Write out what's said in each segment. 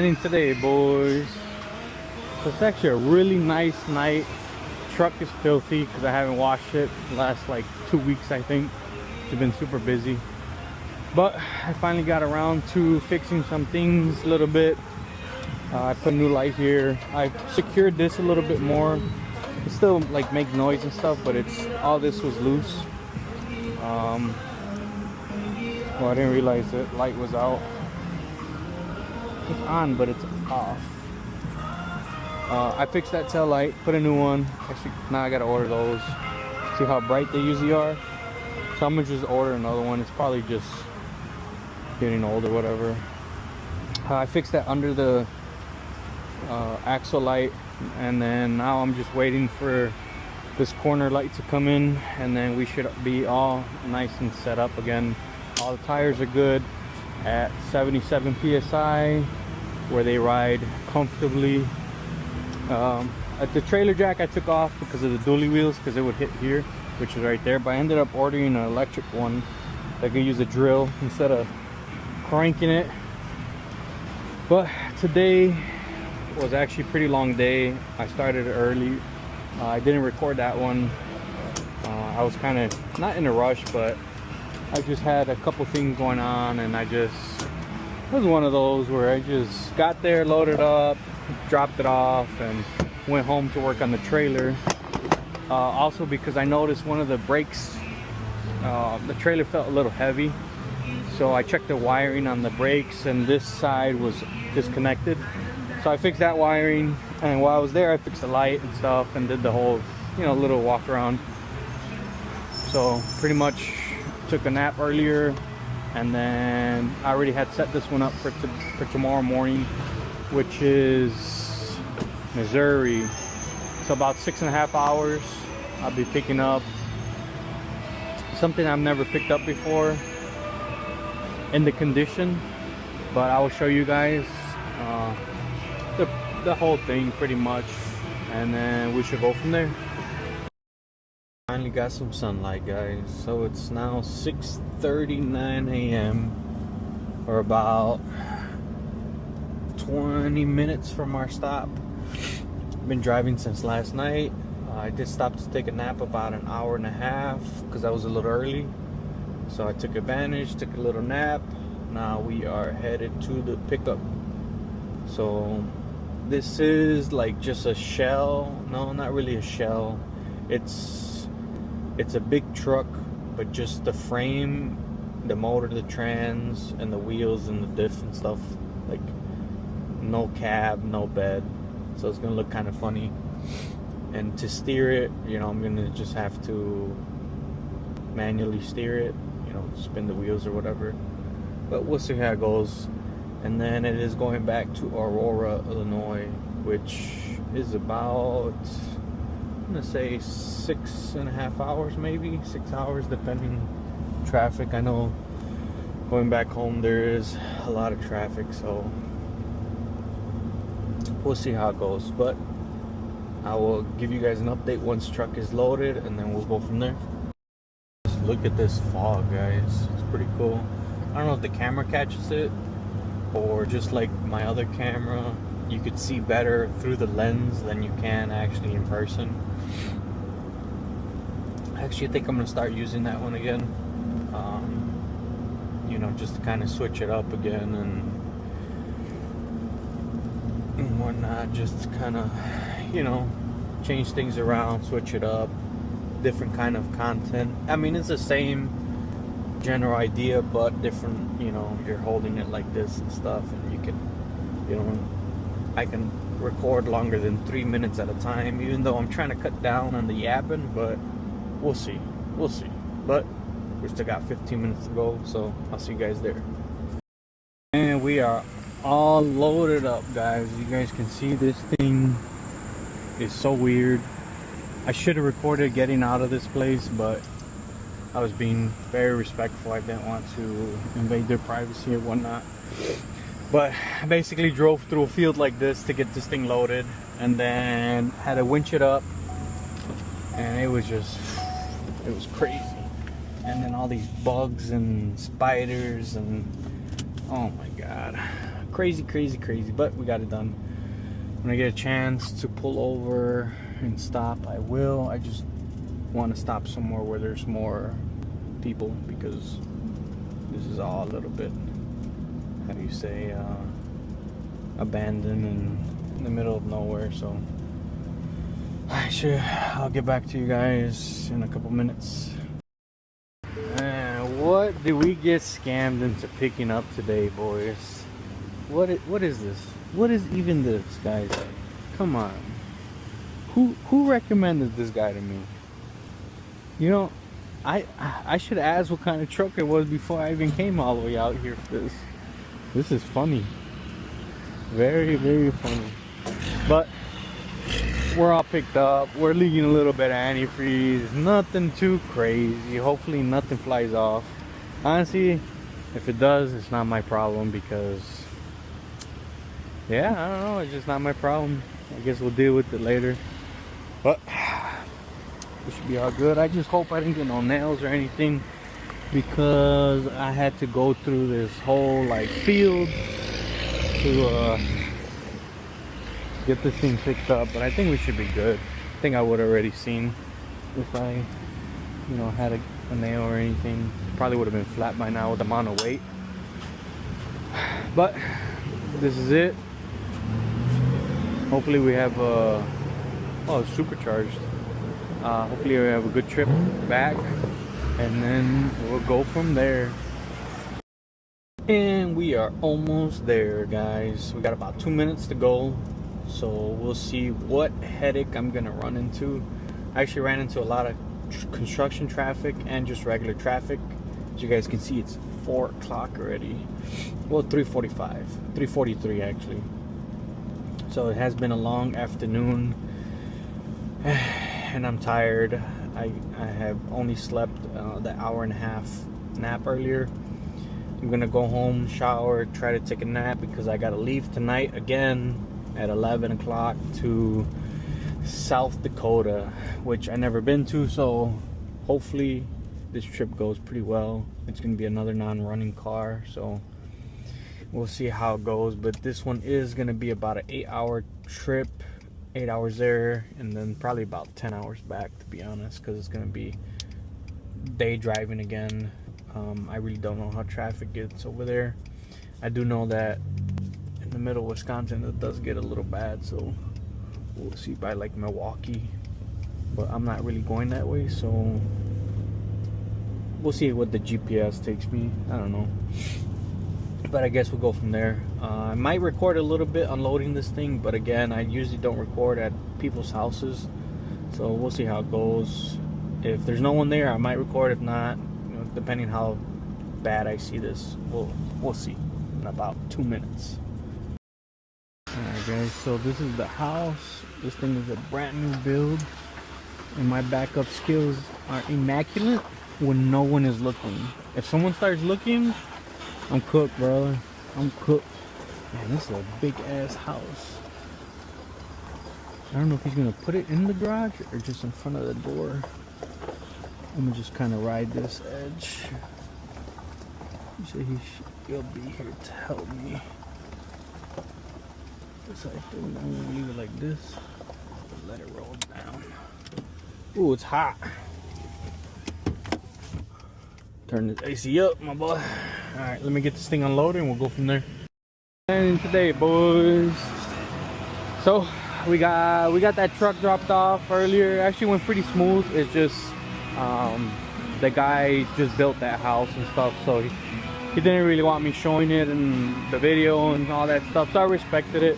happening today, boys? So it's actually a really nice night. Truck is filthy because I haven't washed it the last like 2 weeks, I think. It's been super busy, but I finally got around to fixing some things a little bit. I put a new light here. I secured this a little bit more. It still like make noise and stuff, but it's all this was loose. Well, I didn't realize the light was out. It's on, but it's off. I fixed that tail light, put a new one. Actually, now I gotta order those. See how bright they usually are? So I'm gonna just order another one. It's probably just getting old or whatever. I fixed that under the axle light, and then now I'm just waiting for this corner light to come in, and then we should be all nice and set up again. All the tires are good at 77 psi, where they ride comfortably. At the trailer jack I took off because of the dually wheels, because it would hit here, which is right there, but I ended up ordering an electric one that could use a drill instead of cranking it. But today was actually a pretty long day. I started early. I didn't record that one. I was kind of not in a rush, but I just had a couple things going on, and it was one of those where I just got there, loaded up, dropped it off, and went home to work on the trailer. Also because I noticed one of the brakes, the trailer felt a little heavy, so I checked the wiring on the brakes, and this side was disconnected. So I fixed that wiring, and while I was there I fixed the light and stuff and did the whole, little walk around. So pretty much took a nap earlier, and then I already had set this one up for tomorrow morning, which is Missouri. So about 6.5 hours I'll be picking up something I've never picked up before in the condition, but I will show you guys the whole thing pretty much, and then we should go from there. Finally got some sunlight, guys. So it's now 6:39 a.m. We're about 20 minutes from our stop. Been driving since last night. I did stop to take a nap about an hour and a half because I was a little early, so I took advantage, took a little nap. Now we are headed to the pickup. So this is like just a shell. No, not really a shell. It's a big truck, but just the frame, the motor, the trans, and the wheels and the diff and stuff. Like no cab, no bed. So it's gonna look kind of funny. And to steer it, I'm gonna just have to manually steer it, spin the wheels or whatever. But we'll see how it goes. And then it is going back to Aurora, Illinois, which is about, I'm gonna say 6.5 hours, maybe 6 hours, depending traffic. I know going back home there is a lot of traffic, so we'll see how it goes. But I will give you guys an update once truck is loaded, and then we'll go from there. Just look at this fog, guys. It's pretty cool. I don't know if the camera catches it, or just like my other camera, you could see better through the lens than you can actually in person. Actually, I think I'm gonna start using that one again. Just to kind of switch it up again and whatnot. Just kind of, change things around, switch it up, different kind of content. I mean, it's the same general idea, but different. You're holding it like this and stuff, and you can, I can record longer than 3 minutes at a time, even though I'm trying to cut down on the yapping, but we'll see. But we still got 15 minutes to go, so I'll see you guys there. And we are all loaded up, guys. You guys can see this thing is so weird. I should have recorded getting out of this place, but I was being very respectful. I didn't want to invade their privacy or whatnot. But I basically drove through a field like this to get this thing loaded, and then had to winch it up, and it was crazy. And then all these bugs and spiders, and oh my god, crazy, but we got it done. When I get a chance to pull over and stop, I will. I just want to stop somewhere where there's more people, because this is all a little bit, how do you say, abandoned and in the middle of nowhere. So I'll get back to you guys in a couple minutes. And what did we get scammed into picking up today, boys? What is this? What is even this, guys? Come on. Who recommended this guy to me? You know, I should ask what kind of truck it was before I even came all the way out here for this. This is funny. Very, very funny. But we're all picked up. We're leaking a little bit of antifreeze. Nothing too crazy. Hopefully nothing flies off. Honestly, if it does, it's not my problem, because yeah, I don't know, it's just not my problem. I guess we'll deal with it later. But it should be all good. I just hope I didn't get no nails or anything, because I had to go through this whole like field to get this thing picked up. But I think we should be good. I think I would have already seen if I, you know, had a nail or anything. Probably would have been flat by now with the amount of weight. But this is it. Hopefully we have oh, it's supercharged. Hopefully we have a good trip back, and then we'll go from there. And we are almost there, guys. We got about 2 minutes to go, so we'll see what headache I'm gonna run into. I actually ran into a lot of construction traffic and just regular traffic. As you guys can see, it's 4 o'clock already. Well, 3:45, 3:43 actually. So it has been a long afternoon, and I'm tired. I have only slept the hour and a half nap earlier. I'm gonna go home, shower, try to take a nap, because I gotta leave tonight again at 11 o'clock to South Dakota, which I never been to. So hopefully this trip goes pretty well. It's gonna be another non-running car, so we'll see how it goes. But this one is gonna be about an 8-hour trip, 8 hours there, and then probably about 10 hours back, to be honest, because it's gonna be day driving again. I really don't know how traffic gets over there. I do know that in the middle of Wisconsin it does get a little bad, so we'll see by like Milwaukee. But I'm not really going that way, so we'll see what the GPS takes me. I don't know, but I guess we'll go from there. I might record a little bit unloading this thing, but again, I usually don't record at people's houses, so we'll see how it goes. If there's no one there, I might record. If not, you know, depending how bad I see this, we'll see in about 2 minutes. Alright guys, so this is the house. This thing is a brand new build, and my backup skills are immaculate when no one is looking. If someone starts looking, I'm cooked, brother. I'm cooked. Man, this is a big ass house. I don't know if he's gonna put it in the garage or just in front of the door. I'm gonna just kind of ride this edge. He said he'll be here to help me. So I think I'm gonna leave it like this. Let it roll down. Ooh, it's hot. Turn this AC up, my boy. Alright, let me get this thing unloaded and we'll go from there. And today, boys, so we got that truck dropped off earlier. Actually went pretty smooth. It's just the guy just built that house and stuff, so he didn't really want me showing it in the video and all that stuff, so I respected it.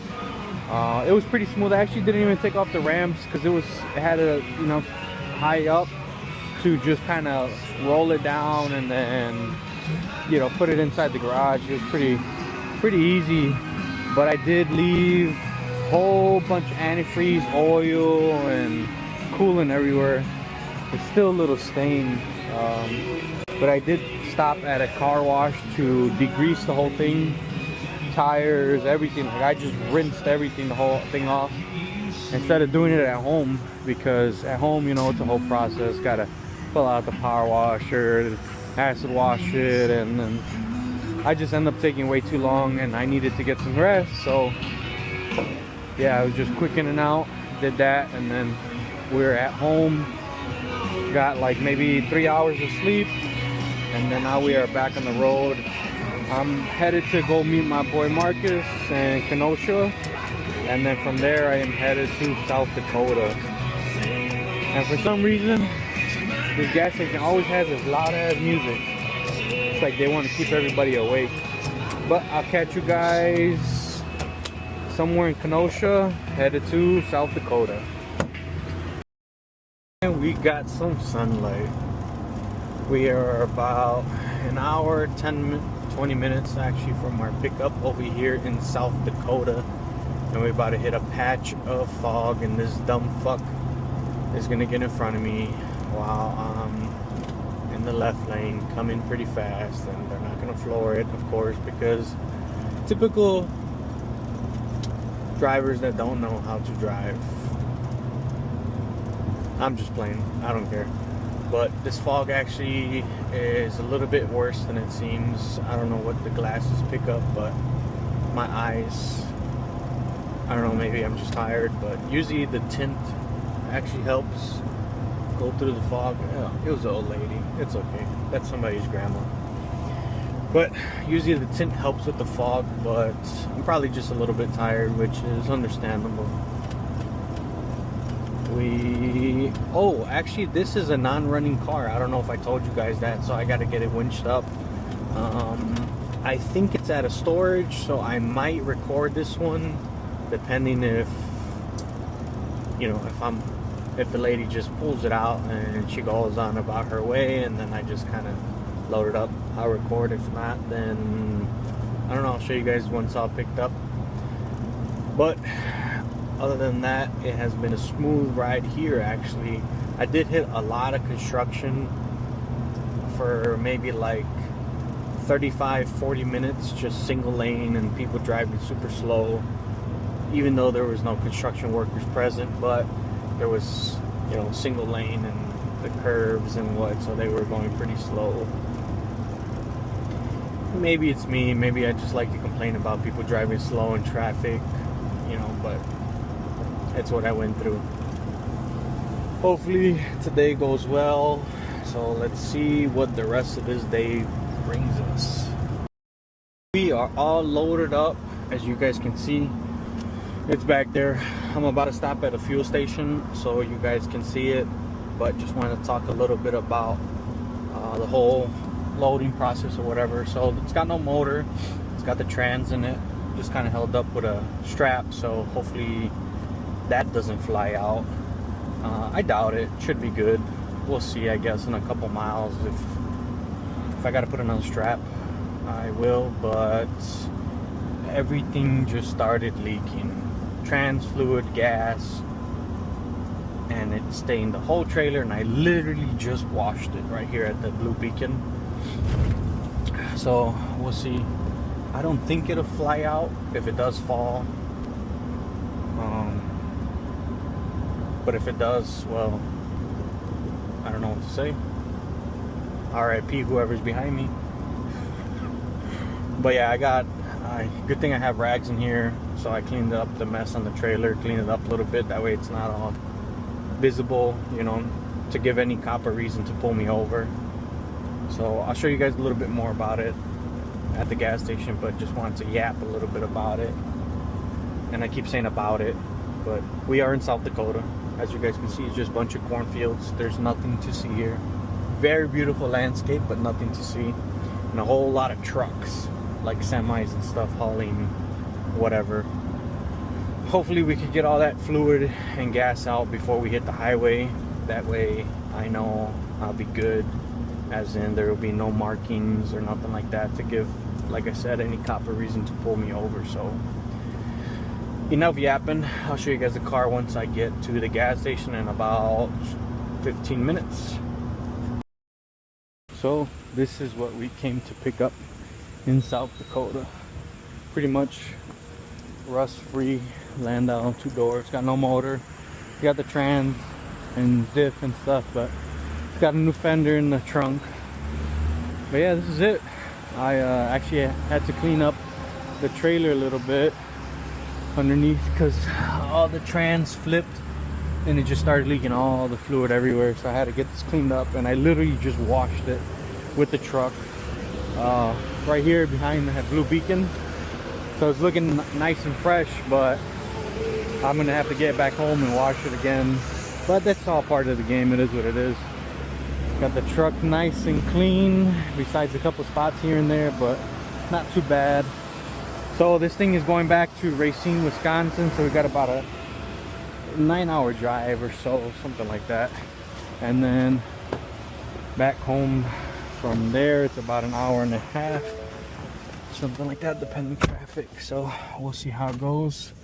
It was pretty smooth. I actually didn't even take off the ramps because it had a, you know, high up to just kind of roll it down and then, you know, put it inside the garage. It was pretty easy, but I did leave a whole bunch of antifreeze oil and coolant everywhere. It's still a little stained, but I did stop at a car wash to degrease the whole thing, tires, everything. Like, I just rinsed everything, the whole thing off, instead of doing it at home, because at home, you know, it's a whole process. Gotta pull out the power washer, acid wash it, and then I just ended up taking way too long and I needed to get some rest. So yeah, I was just quick in and out, did that, and then we were at home, got like maybe 3 hours of sleep, and then now we are back on the road. I'm headed to go meet my boy Marcus in Kenosha, and then from there I am headed to South Dakota. And for some reason, this gas station always has this loud ass music. It's like they want to keep everybody awake. But I'll catch you guys somewhere in Kenosha, headed to South Dakota. And we got some sunlight. We are about an hour, 20 minutes actually from our pickup over here in South Dakota. And we're about to hit a patch of fog, and this dumb fuck is gonna get in front of me while I'm in the left lane coming pretty fast, and they're not gonna floor it, of course, because typical drivers that don't know how to drive. I'm just playing, I don't care. But this fog actually is a little bit worse than it seems. I don't know what the glasses pick up, but my eyes, I don't know, maybe I'm just tired, but usually the tint actually helps go through the fog. Yeah, it was an old lady, it's okay, that's somebody's grandma. But usually the tint helps with the fog, but I'm probably just a little bit tired, which is understandable. Oh, actually this is a non-running car. I don't know if I told you guys that, so I got to get it winched up. I think it's at a storage, so I might record this one, depending if, you know, if the lady just pulls it out and she goes on about her way, and then I just kind of load it up, I'll record. If not, then I don't know, I'll show you guys once all picked up. But other than that, it has been a smooth ride here. Actually, I did hit a lot of construction for maybe like 35-40 minutes, just single lane and people driving super slow, even though there was no construction workers present. But there was, you know, single lane and the curves and what, so they were going pretty slow. Maybe it's me, maybe I just like to complain about people driving slow in traffic, you know, but it's what I went through. Hopefully today goes well, so let's see what the rest of this day brings us. We are all loaded up, as you guys can see. It's back there. I'm about to stop at a fuel station so you guys can see it, but just wanted to talk a little bit about the whole loading process or whatever. So it's got no motor, it's got the trans in it, just kind of held up with a strap, so hopefully that doesn't fly out. I doubt it. Should be good. We'll see, I guess, in a couple miles. If I got to put another strap, I will. But everything just started leaking. Trans fluid, gas, and it stained the whole trailer, and I literally just washed it right here at the Blue Beacon. So we'll see. I don't think it'll fly out. If it does fall, but if it does, well, I don't know what to say. RIP whoever's behind me. But yeah, good thing I have rags in here, so I cleaned up the mess on the trailer, cleaned it up a little bit, that way it's not all visible, you know, to give any cop a reason to pull me over. So I'll show you guys a little bit more about it at the gas station, but just wanted to yap a little bit about it. And I keep saying about it, but we are in South Dakota. As you guys can see, it's just a bunch of cornfields. There's nothing to see here. Very beautiful landscape, but nothing to see. And a whole lot of trucks, like semis and stuff, hauling whatever. Hopefully we could get all that fluid and gas out before we hit the highway. That way I know I'll be good, as in there will be no markings or nothing like that to give, like I said, any cop a reason to pull me over. So enough yapping. I'll show you guys the car once I get to the gas station in about 15 minutes. So this is what we came to pick up in South Dakota. Pretty much rust-free Landau, 2 doors, got no motor. Got the trans and diff and stuff, but it's got a new fender in the trunk. But yeah, this is it. I actually had to clean up the trailer a little bit underneath because all the trans flipped and it just started leaking all the fluid everywhere. So I had to get this cleaned up, and I literally just washed it with the truck. Right here behind that blue beacon, so it's looking nice and fresh, but I'm gonna have to get back home and wash it again. But that's all part of the game. It is what it is. Got the truck nice and clean, besides a couple spots here and there, but not too bad. So this thing is going back to Racine, Wisconsin, so we got about a 9-hour drive or so, something like that, and then back home from there it's about an hour and a half, something like that, depending on traffic. So we'll see how it goes.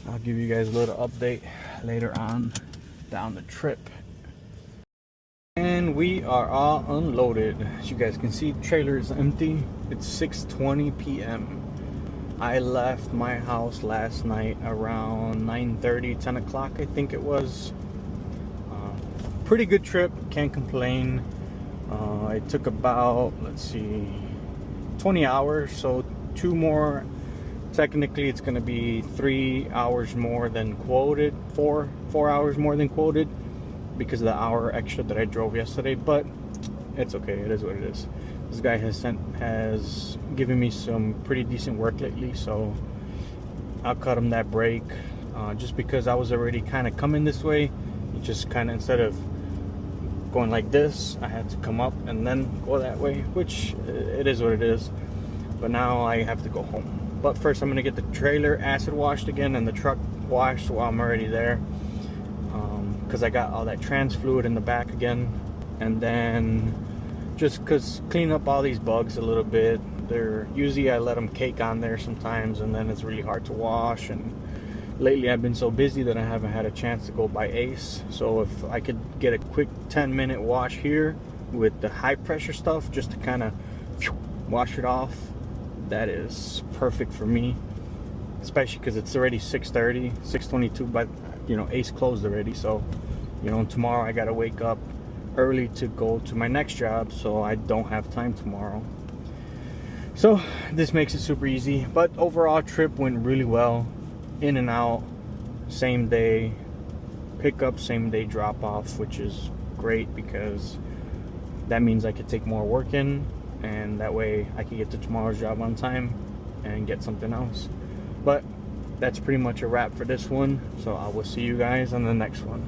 I'll give you guys a little update later on down the trip. And we are all unloaded. As you guys can see, the trailer is empty. It's 6:20 p.m. I left my house last night around 9:30, 10 o'clock I think it was. Pretty good trip, can't complain. It took about, let's see, 20 hours, so 2 more. Technically it's going to be 3 hours more than quoted, 4 hours more than quoted, because of the hour extra that I drove yesterday, but it's okay. It is what it is. This guy has given me some pretty decent work lately, so I'll cut him that break. Just because I was already kind of coming this way, just kind of, instead of going like this, I had to come up and then go that way, which it is what it is. But now I have to go home. But first I'm gonna get the trailer acid washed again and the truck washed while I'm already there, because I got all that trans fluid in the back again. And then just because clean up all these bugs a little bit. They're usually, I let them cake on there sometimes, and then it's really hard to wash. And lately I've been so busy that I haven't had a chance to go by Ace. So if I could get a quick 10-minute wash here with the high pressure stuff, just to kind of wash it off, that is perfect for me. Especially because it's already 6:30, 6:22, but you know, Ace closed already. So you know, tomorrow I gotta wake up early to go to my next job, so I don't have time tomorrow. So this makes it super easy. But overall, trip went really well. In and out, same day pickup, same day drop off, which is great because that means I could take more work in, and that way I can get to tomorrow's job on time and get something else. But that's pretty much a wrap for this one, so I will see you guys on the next one.